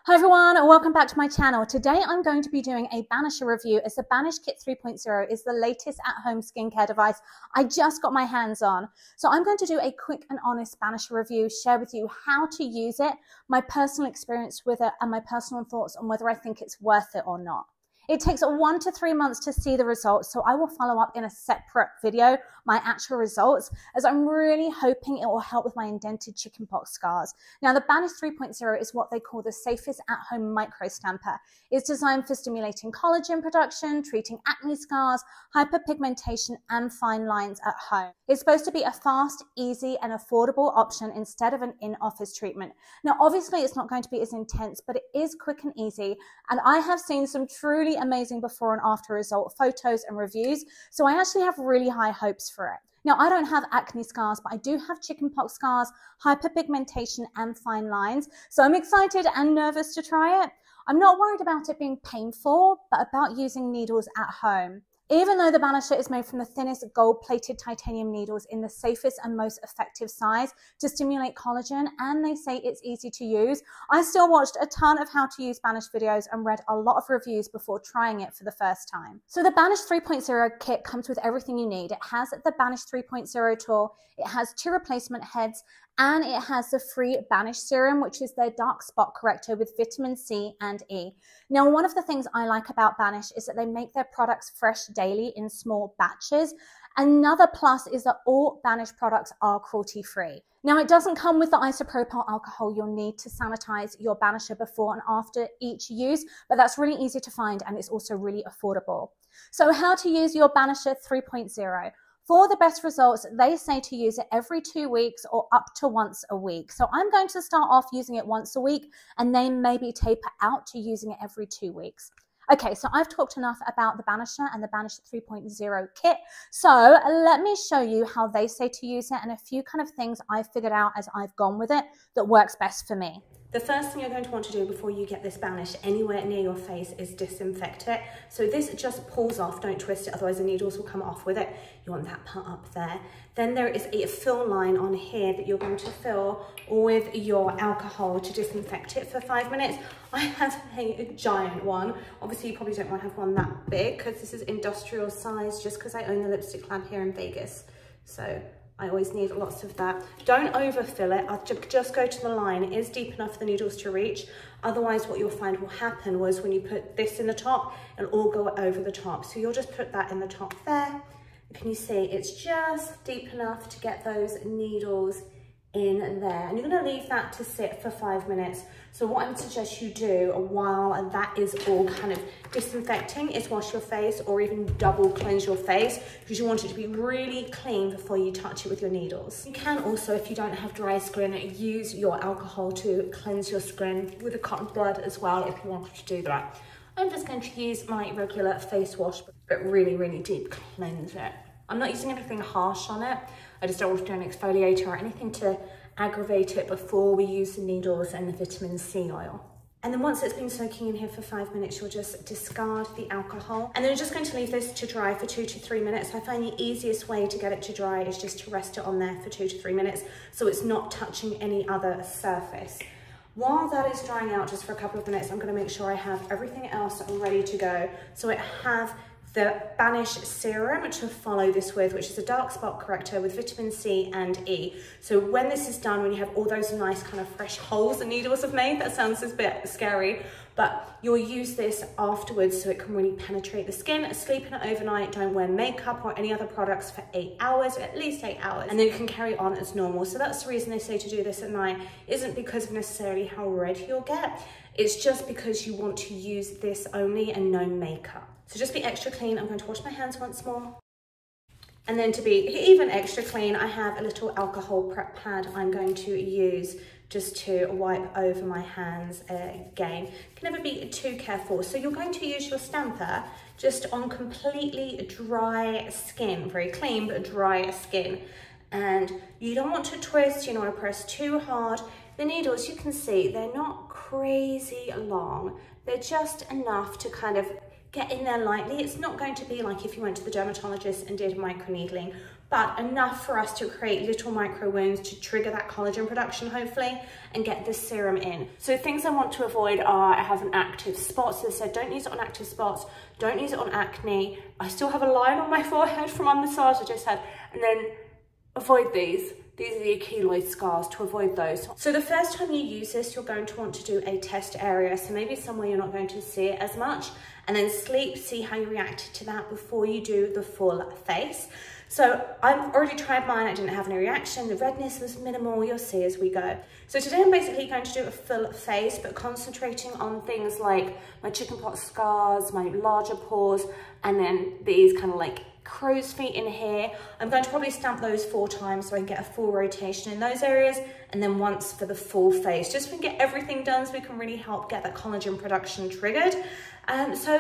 Hi everyone, and welcome back to my channel. Today I'm going to be doing a Banisher review as the Banish Kit 3.0 is the latest at-home skincare device I just got my hands on. So I'm going to do a quick and honest Banisher review, share with you how to use it, my personal experience with it, and my personal thoughts on whether I think it's worth it or not. It takes 1 to 3 months to see the results, so I will follow up in a separate video my actual results, as I'm really hoping it will help with my indented chickenpox scars. Now, the Banish 3.0 is what they call the safest at-home micro stamper. It's designed for stimulating collagen production, treating acne scars, hyperpigmentation, and fine lines at home. It's supposed to be a fast, easy, and affordable option instead of an in-office treatment. Now, obviously, it's not going to be as intense, but it is quick and easy, and I have seen some truly amazing before and after result photos and reviews, so I actually have really high hopes for it. Now, I don't have acne scars, but I do have chickenpox scars, hyperpigmentation, and fine lines, so I'm excited and nervous to try it. I'm not worried about it being painful, but about using needles at home. Even though the Banisher is made from the thinnest gold-plated titanium needles in the safest and most effective size to stimulate collagen, and they say it's easy to use, I still watched a ton of how to use Banish videos and read a lot of reviews before trying it for the first time. So the Banish 3.0 kit comes with everything you need. It has the Banish 3.0 tool, it has 2 replacement heads, and it has the free Banish serum, which is their dark spot corrector with vitamin C and E. Now, one of the things I like about Banish is that they make their products fresh daily in small batches. Another plus is that all Banish products are cruelty-free. Now, it doesn't come with the isopropyl alcohol you'll need to sanitize your Banisher before and after each use, but that's really easy to find, and it's also really affordable. So how to use your Banisher 3.0. For the best results, they say to use it every 2 weeks or up to once a week. So I'm going to start off using it once a week and then maybe taper out to using it every 2 weeks. Okay, so I've talked enough about the Banisher and the Banish 3.0 kit. So let me show you how they say to use it and a few kind of things I've figured out as I've gone with it that works best for me. The first thing you're going to want to do before you get this Banish anywhere near your face is disinfect it. So this just pulls off, don't twist it, otherwise the needles will come off with it. You want that part up there. Then there is a fill line on here that you're going to fill with your alcohol to disinfect it for 5 minutes. I have a giant one. Obviously you probably don't want to have one that big because this is industrial size, just because I own the lipstick lab here in Vegas. So I always need lots of that. Don't overfill it. I'll just go to the line. It is deep enough for the needles to reach. Otherwise, what you'll find will happen was when you put this in the top, it'll all go over the top. So you'll just put that in the top there. Can you see it's just deep enough to get those needles in there, and you're going to leave that to sit for 5 minutes. So what I would suggest you do while that is all kind of disinfecting is wash your face, or even double cleanse your face, because you want it to be really clean before you touch it with your needles. You can also, if you don't have dry skin, use your alcohol to cleanse your skin with a cotton bud as well if you wanted to do that. I'm just going to use my regular face wash, but really, really deep cleanse it. I'm not using anything harsh on it. I just don't want to do an exfoliator or anything to aggravate it before we use the needles and the vitamin C oil. And then once it's been soaking in here for 5 minutes, you'll just discard the alcohol. And then you're just going to leave this to dry for 2 to 3 minutes. I find the easiest way to get it to dry is just to rest it on there for 2 to 3 minutes so it's not touching any other surface. While that is drying out just for a couple of minutes, I'm going to make sure I have everything else ready to go. So I have the Banish serum to follow this with, which is a dark spot corrector with vitamin C and E. So when this is done, when you have all those nice kind of fresh holes the needles have made, that sounds a bit scary, but you'll use this afterwards so it can really penetrate the skin. Sleep in it overnight, don't wear makeup or any other products for 8 hours, at least 8 hours, and then you can carry on as normal. So that's the reason they say to do this at night, isn't because of necessarily how red you'll get, it's just because you want to use this only and no makeup. So just be extra clean. I'm going to wash my hands once more. And then to be even extra clean, I have a little alcohol prep pad I'm going to use just to wipe over my hands again. Can never be too careful. So you're going to use your stamper just on completely dry skin, very clean but dry skin. And you don't want to twist, you don't want to press too hard. The needles, you can see, they're not crazy long. They're just enough to kind of get in there lightly. It's not going to be like if you went to the dermatologist and did microneedling, but enough for us to create little micro wounds to trigger that collagen production, hopefully, and get the serum in. So things I want to avoid are I have an active spot. So I said, don't use it on active spots, don't use it on acne. I still have a line on my forehead from a massage I just had, and then avoid these. These are the keloid scars, to avoid those. So the first time you use this, you're going to want to do a test area. So maybe somewhere you're not going to see it as much, and then sleep, see how you reacted to that before you do the full face. So I've already tried mine, I didn't have any reaction. The redness was minimal, you'll see as we go. So today I'm basically going to do a full face, but concentrating on things like my chickenpox scars, my larger pores, and then these kind of like crow's feet in here. I'm going to probably stamp those 4 times so I can get a full rotation in those areas, and then once for the full face, just so we can get everything done so we can really help get that collagen production triggered. So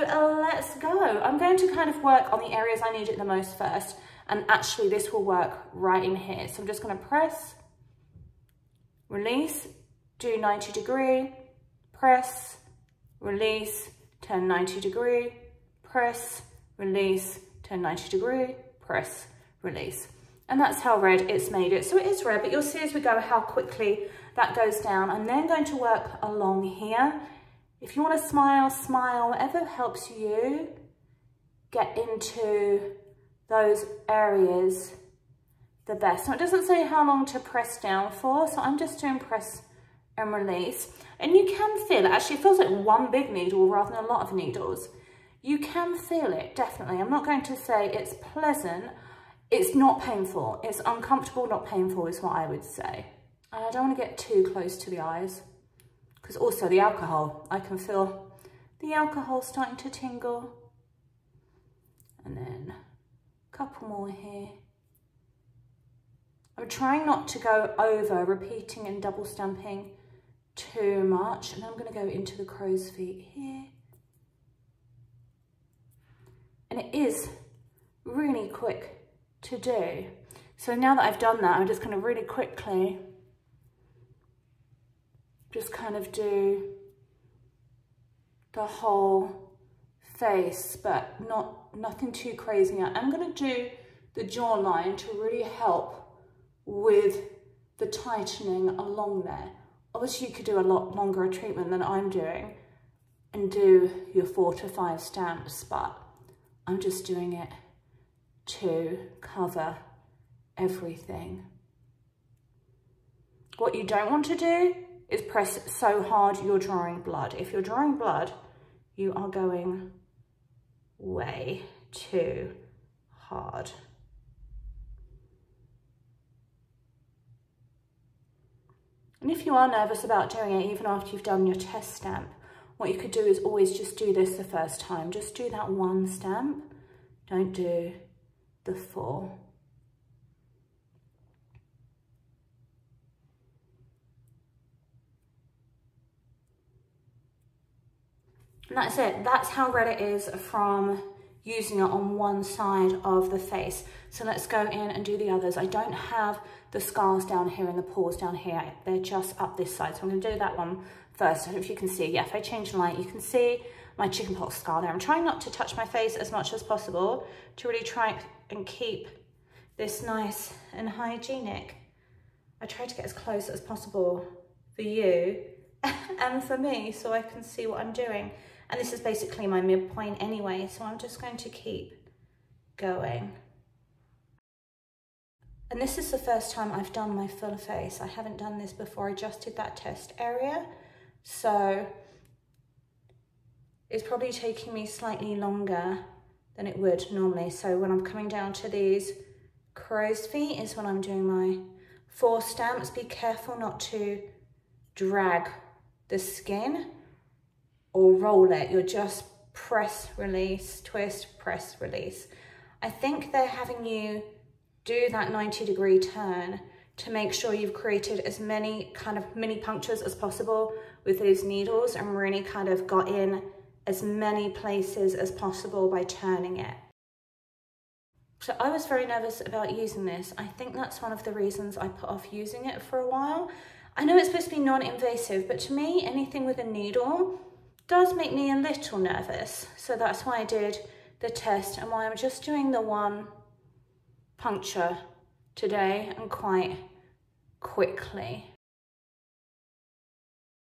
let's go. I'm going to kind of work on the areas I need it the most first, and actually this will work right in here. So I'm just going to press, release, do 90 degree, press, release, turn 90 degree, press, release, turn 90 degree, press, release. And that's how red it's made it. So it is red, but you'll see as we go how quickly that goes down. I'm then going to work along here. If you want to smile, smile, whatever helps you get into those areas the best. Now it doesn't say how long to press down for, so I'm just doing press and release. And you can feel it, actually it feels like one big needle rather than a lot of needles. You can feel it, definitely. I'm not going to say it's pleasant. It's not painful. It's uncomfortable, not painful is what I would say. And I don't want to get too close to the eyes, because also the alcohol, I can feel the alcohol starting to tingle. And then a couple more here. I'm trying not to go over repeating and double stamping too much. And I'm going to go into the crow's feet here. And it is really quick to do. So now that I've done that, I'm just going to really quickly just kind of do the whole face, but nothing too crazy. I'm going to do the jawline to really help with the tightening along there. Obviously you could do a lot longer a treatment than I'm doing and do your 4 to 5 stamps, but I'm just doing it to cover everything. What you don't want to do is press so hard you're drawing blood. If you're drawing blood, you are going way too hard. And if you are nervous about doing it, even after you've done your test stamp, what you could do is always just do this the first time. Just do that 1 stamp. Don't do the 4. And that's it. That's how red it is from using it on one side of the face. So let's go in and do the others. I don't have the scars down here and the pores down here. They're just up this side. So I'm going to do that one first. I don't know if you can see. Yeah, if I change the light, you can see my chickenpox scar there. I'm trying not to touch my face as much as possible to really try and keep this nice and hygienic. I try to get as close as possible for you and for me so I can see what I'm doing. And this is basically my midpoint anyway, so I'm just going to keep going. And this is the first time I've done my full face. I haven't done this before. I just did that test area. So it's probably taking me slightly longer than it would normally. So when I'm coming down to these crow's feet is when I'm doing my 4 stamps. Be careful not to drag the skin or roll it. You'll just press, release, twist, press, release. I think they're having you do that 90-degree turn to make sure you've created as many kind of mini punctures as possible with those needles and really kind of got in as many places as possible by turning it. So I was very nervous about using this. I think that's one of the reasons I put off using it for a while. I know it's supposed to be non-invasive, but to me, anything with a needle does make me a little nervous. So that's why I did the test and why I'm just doing the one puncture today and quite quickly.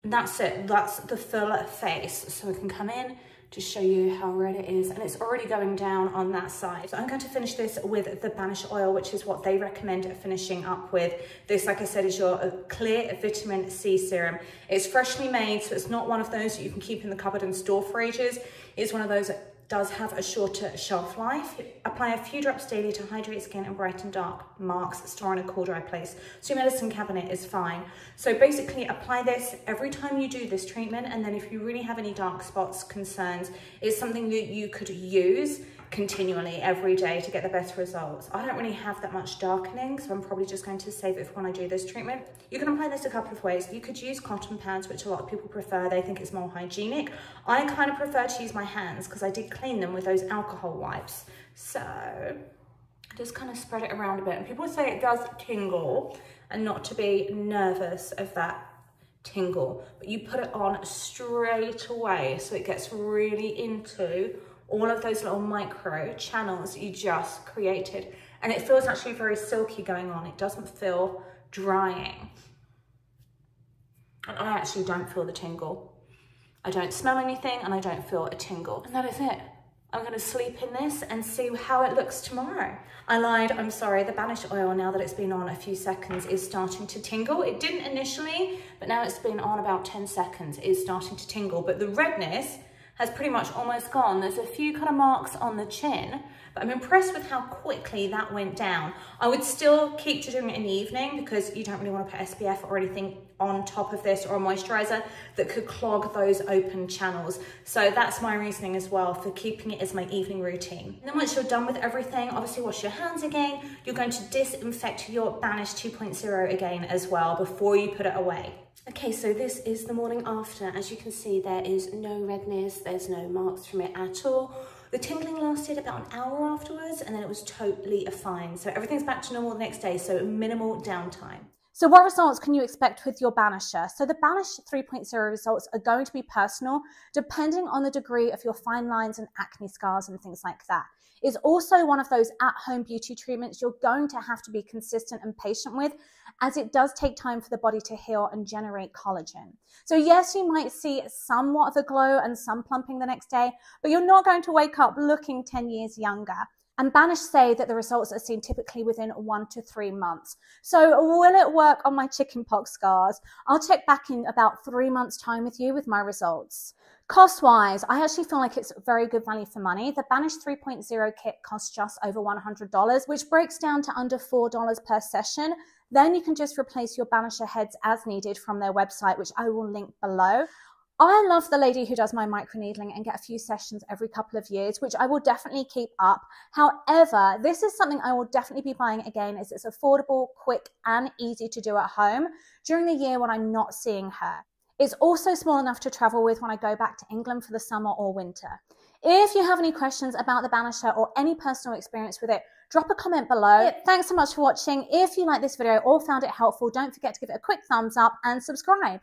And that's it, that's the full face. So we can come in to show you how red it is, and it's already going down on that side. So I'm going to finish this with the Banish oil, which is what they recommend finishing up with. This, like I said, is your clear vitamin C serum. It's freshly made, so it's not one of those that you can keep in the cupboard and store for ages. It's one of those that does have a shorter shelf life. Apply a few drops daily to hydrate skin and brighten dark marks. Store in a cool, dry place. So your medicine cabinet is fine. So basically apply this every time you do this treatment, and then if you really have any dark spots, concerns, it's something that you could use continually every day to get the best results. I don't really have that much darkening, so I'm probably just going to save it for when I do this treatment. You can apply this a couple of ways. You could use cotton pads, which a lot of people prefer. They think it's more hygienic. I kind of prefer to use my hands because I did clean them with those alcohol wipes. So just kind of spread it around a bit. And people say it does tingle, and not to be nervous of that tingle, but you put it on straight away so it gets really into all of those little micro channels you just created. And it feels actually very silky going on. It doesn't feel drying. And I actually don't feel the tingle. I don't smell anything and I don't feel a tingle. And that is it. I'm gonna sleep in this and see how it looks tomorrow. I lied, I'm sorry. The Banish oil, now that it's been on a few seconds, is starting to tingle. It didn't initially, but now it's been on about 10 seconds, is starting to tingle. But the redness has pretty much almost gone. There's a few kind of marks on the chin, but I'm impressed with how quickly that went down. I would still keep doing it in the evening because you don't really want to put SPF or anything on top of this or a moisturizer that could clog those open channels. So that's my reasoning as well for keeping it as my evening routine. And then once you're done with everything, obviously wash your hands again. You're going to disinfect your Banish 2.0 again as well before you put it away. Okay, so this is the morning after. As you can see, there is no redness, there's no marks from it at all. The tingling lasted about an hour afterwards, and then it was totally fine. So everything's back to normal the next day, so minimal downtime. So what results can you expect with your Banisher? So the Banish 3.0 results are going to be personal, depending on the degree of your fine lines and acne scars and things like that. It's also one of those at-home beauty treatments you're going to have to be consistent and patient with, as it does take time for the body to heal and generate collagen. So yes, you might see somewhat of a glow and some plumping the next day, but you're not going to wake up looking 10 years younger. And Banish say that the results are seen typically within 1 to 3 months. So will it work on my chickenpox scars? I'll check back in about 3 months' time with you with my results. Cost-wise, I actually feel like it's very good value for money. The Banish 3.0 kit costs just over $100, which breaks down to under $4 per session. Then you can just replace your Banisher heads as needed from their website, which I will link below. I love the lady who does my microneedling and get a few sessions every couple of years, which I will definitely keep up. However, this is something I will definitely be buying again, as it's affordable, quick, and easy to do at home during the year when I'm not seeing her. It's also small enough to travel with when I go back to England for the summer or winter. If you have any questions about the Banisher or any personal experience with it, drop a comment below. Thanks so much for watching. If you like this video or found it helpful, don't forget to give it a quick thumbs up and subscribe.